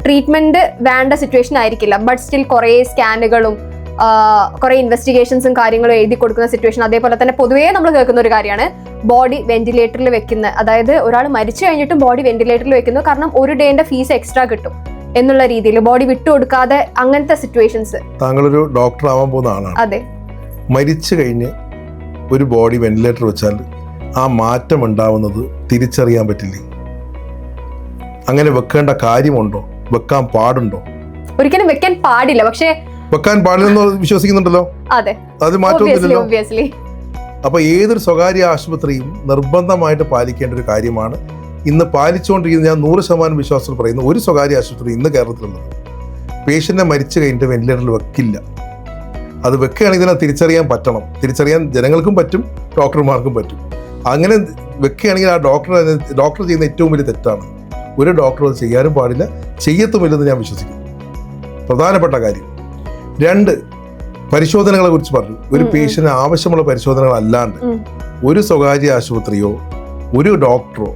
Treatment വേണ്ട situation ആയിരിക്കില്ല, but still കുറേ സ്കാനുകളും കുറെ ഇൻവെസ്റ്റിഗേഷൻസും കാര്യങ്ങളും എഴുതി കൊടുക്കുന്ന സിറ്റുവേഷൻ. അതേപോലെ തന്നെ പൊതുവേ നമ്മൾ കേൾക്കുന്ന ഒരു കാര്യമാണ് ബോഡി വെന്റിലേറ്ററിൽ വെക്കുന്ന, അതായത് ഒരാൾ മരിച്ചു കഴിഞ്ഞിട്ടും ബോഡി വെന്റിലേറ്ററിൽ വെക്കുന്നു, കാരണം ഒരു ഡേന്റെ ഫീസ് എക്സ്ട്രാ കിട്ടും എന്നുള്ള രീതിയിൽ ബോഡി വിട്ടുകൊടുക്കാതെ, അങ്ങനത്തെ സിറ്റുവേഷൻസ്. താങ്കളൊരു ഡോക്ടർ ആവാൻ പോകുന്ന ആളാണ്. അതെ. മരിച്ചു കഴിഞ്ഞ് ഒരു ബോഡി വെന്റിലേറ്റർ വെച്ചാൽ ആ മാറ്റം ഉണ്ടാവുന്നത് തിരിച്ചറിയാൻ പറ്റില്ലേ? അങ്ങനെ വെക്കേണ്ട കാര്യമുണ്ടോ? വെക്കാൻ പാടുണ്ടോ? ഒരിക്കലും വെക്കാൻ പാടില്ല, പക്ഷേ വെക്കാൻ പാടില്ലെന്ന് വിശ്വസിക്കുന്നുണ്ടല്ലോ. അതെ, അത് മാറ്റമൊന്നുമില്ലല്ലോ. അപ്പൊ ഏതൊരു സ്വകാര്യ ആശുപത്രിയും നിർബന്ധമായിട്ട് പാലിക്കേണ്ട ഒരു കാര്യമാണ്. ഇന്ന് പാലിച്ചുകൊണ്ടിരിക്കുന്നത്, ഞാൻ 100% വിശ്വാസത്തിൽ പറയുന്നു, ഒരു സ്വകാര്യ ആശുപത്രി ഇന്ന് കേരളത്തിലുള്ളത് പേഷ്യന്റിനെ മരിച്ചു കഴിഞ്ഞിട്ട് വെന്റിലേറ്ററിൽ വെക്കില്ല. അത് വെക്കുകയാണെങ്കിൽ ഇതിനെ തിരിച്ചറിയാൻ പറ്റണം. തിരിച്ചറിയാൻ ജനങ്ങൾക്കും പറ്റും, ഡോക്ടർമാർക്കും പറ്റും. അങ്ങനെ വെക്കുകയാണെങ്കിൽ ആ ഡോക്ടർ ചെയ്യുന്ന ഏറ്റവും വലിയ തെറ്റാണ്. ഒരു ഡോക്ടർ അത് ചെയ്യാനും പാടില്ല, ചെയ്യത്തുമില്ലെന്ന് ഞാൻ വിശ്വസിക്കുന്നു. പ്രധാനപ്പെട്ട കാര്യം. 2, പരിശോധനകളെ കുറിച്ച് പറഞ്ഞു. ഒരു പേഷ്യന് ആവശ്യമുള്ള പരിശോധനകൾ അല്ലാണ്ട് ഒരു സ്വകാര്യ ആശുപത്രിയോ ഒരു ഡോക്ടറോ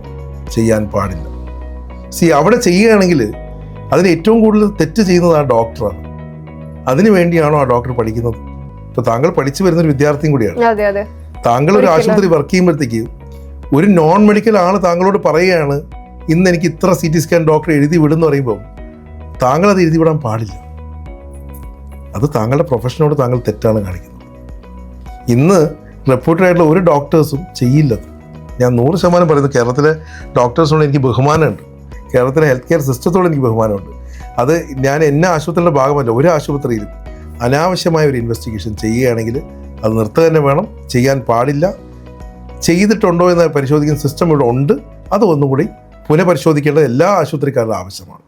ചെയ്യാൻ പാടില്ല. അവിടെ ചെയ്യുകയാണെങ്കിൽ അതിന് ഏറ്റവും കൂടുതൽ തെറ്റ് ചെയ്യുന്നത് ആ ഡോക്ടറാണ്. അതിനു വേണ്ടിയാണോ ആ ഡോക്ടർ പഠിക്കുന്നത്? ഇപ്പൊ താങ്കൾ പഠിച്ചു വരുന്നൊരു വിദ്യാർത്ഥിയും കൂടിയാണ്. താങ്കൾ ഒരു ആശുപത്രി വർക്ക് ചെയ്യുമ്പോഴത്തേക്ക് ഒരു നോൺ മെഡിക്കൽ ആള് താങ്കളോട് പറയുകയാണ്, ഇന്ന് എനിക്ക് ഇത്ര CT സ്കാൻ ഡോക്ടർ എഴുതി വിടുന്ന് പറയുമ്പോൾ താങ്കൾ അത് എഴുതി വിടാൻ പാടില്ല. അത് താങ്കളുടെ പ്രൊഫഷനോട് താങ്കൾ തെറ്റാണ് കാണിക്കുന്നത്. ഇന്ന് റെപ്യൂട്ടഡ് ആയിട്ടുള്ള ഒരു ഡോക്ടേഴ്സും ചെയ്യില്ലത്. ഞാൻ 100% പറയുന്നത്, കേരളത്തിലെ ഡോക്ടേഴ്സിനോട് എനിക്ക് ബഹുമാനമുണ്ട്, കേരളത്തിലെ ഹെൽത്ത് കെയർ സിസ്റ്റത്തോട് എനിക്ക് ബഹുമാനമുണ്ട്. അത് ഞാൻ എന്നെ ആശുപത്രിയുടെ ഭാഗമല്ല, ഒരു ആശുപത്രിയിലും അനാവശ്യമായ ഒരു ഇൻവെസ്റ്റിഗേഷൻ ചെയ്യുകയാണെങ്കിൽ അത് നിർത്തുക തന്നെ വേണം. ചെയ്യാൻ പാടില്ല. ചെയ്തിട്ടുണ്ടോ എന്ന് പരിശോധിക്കുന്ന സിസ്റ്റം ഇവിടെ ഉണ്ട്. അത് ഒന്നുകൂടി പുനഃപരിശോധിക്കേണ്ടത് എല്ലാ ആശുപത്രിക്കാരുടെ ആവശ്യമാണ്.